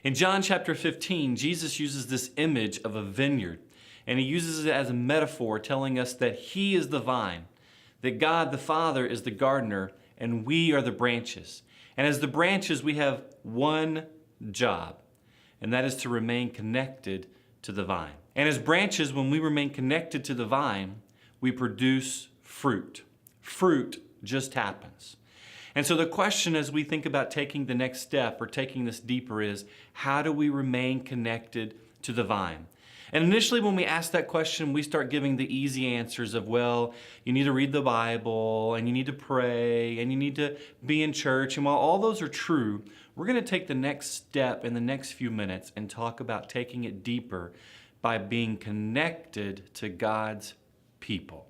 In John chapter 15, Jesus uses this image of a vineyard, and he uses it as a metaphor, telling us that he is the vine, that God the Father is the gardener, and we are the branches. And as the branches, we have one job, and that is to remain connected to the vine. And as branches, when we remain connected to the vine, we produce fruit. Fruit just happens. And so the question as we think about taking the next step or taking this deeper is, how do we remain connected to the vine? And initially when we ask that question, we start giving the easy answers of, well, you need to read the Bible, and you need to pray, and you need to be in church. And while all those are true, we're going to take the next step in the next few minutes and talk about taking it deeper by being connected to God's people.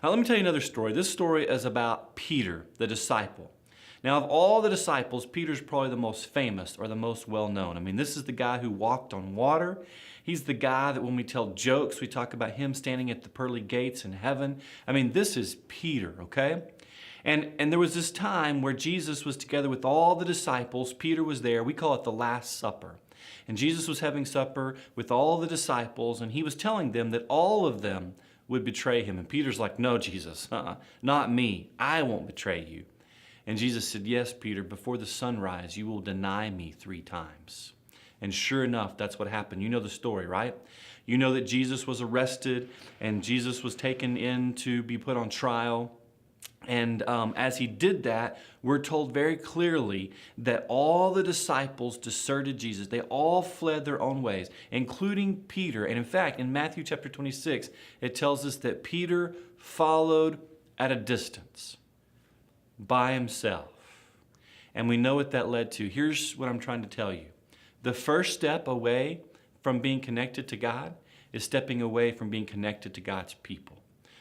Now, let me tell you another story. This story is about Peter, the disciple. Now, of all the disciples, Peter's probably the most famous or the most well-known. I mean, this is the guy who walked on water. He's the guy that when we tell jokes, we talk about him standing at the pearly gates in heaven. I mean, this is Peter, okay? And there was this time where Jesus was together with all the disciples. Peter was there. We call it the Last Supper. And Jesus was having supper with all the disciples, and he was telling them that all of them would betray him. And Peter's like, no, Jesus, not me. I won't betray you. And Jesus said, yes, Peter, before the sunrise, you will deny me 3 times. And sure enough, that's what happened. You know the story, right? You know that Jesus was arrested and Jesus was taken in to be put on trial. And as he did that, we're told very clearly that all the disciples deserted Jesus. They all fled their own ways, including Peter. And in fact, in Matthew chapter 26, it tells us that Peter followed at a distance by himself. And we know what that led to. Here's what I'm trying to tell you. The first step away from being connected to God is stepping away from being connected to God's people.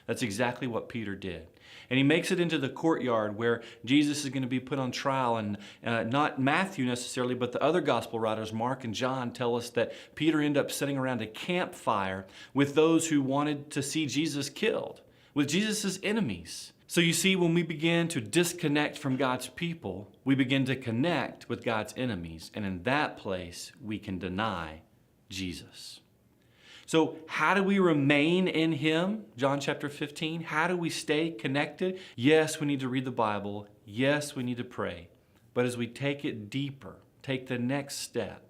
That's exactly what Peter did. And he makes it into the courtyard where Jesus is going to be put on trial. And not Matthew necessarily, but the other gospel writers, Mark and John, tell us that Peter ended up sitting around a campfire with those who wanted to see Jesus killed, with Jesus' enemies. So you see, when we begin to disconnect from God's people, we begin to connect with God's enemies. And in that place, we can deny Jesus. So how do we remain in him? John chapter 15. How do we stay connected? Yes, we need to read the Bible. Yes, we need to pray. But as we take it deeper, take the next step,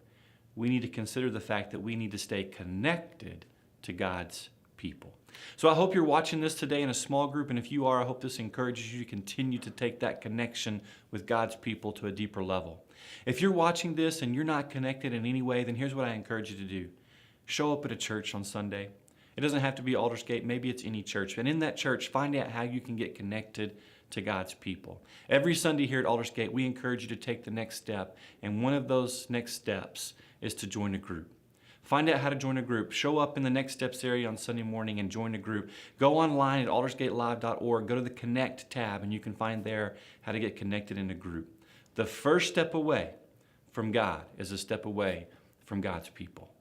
we need to consider the fact that we need to stay connected to God's people. So I hope you're watching this today in a small group, and if you are, I hope this encourages you to continue to take that connection with God's people to a deeper level. If you're watching this and you're not connected in any way, then here's what I encourage you to do. Show up at a church on Sunday. It doesn't have to be Aldersgate. Maybe it's any church. And in that church, find out how you can get connected to God's people. Every Sunday here at Aldersgate, we encourage you to take the next step. And one of those next steps is to join a group. Find out how to join a group. Show up in the Next Steps area on Sunday morning and join a group. Go online at aldersgatelive.org. Go to the Connect tab, and you can find there how to get connected in a group. The first step away from God is a step away from God's people.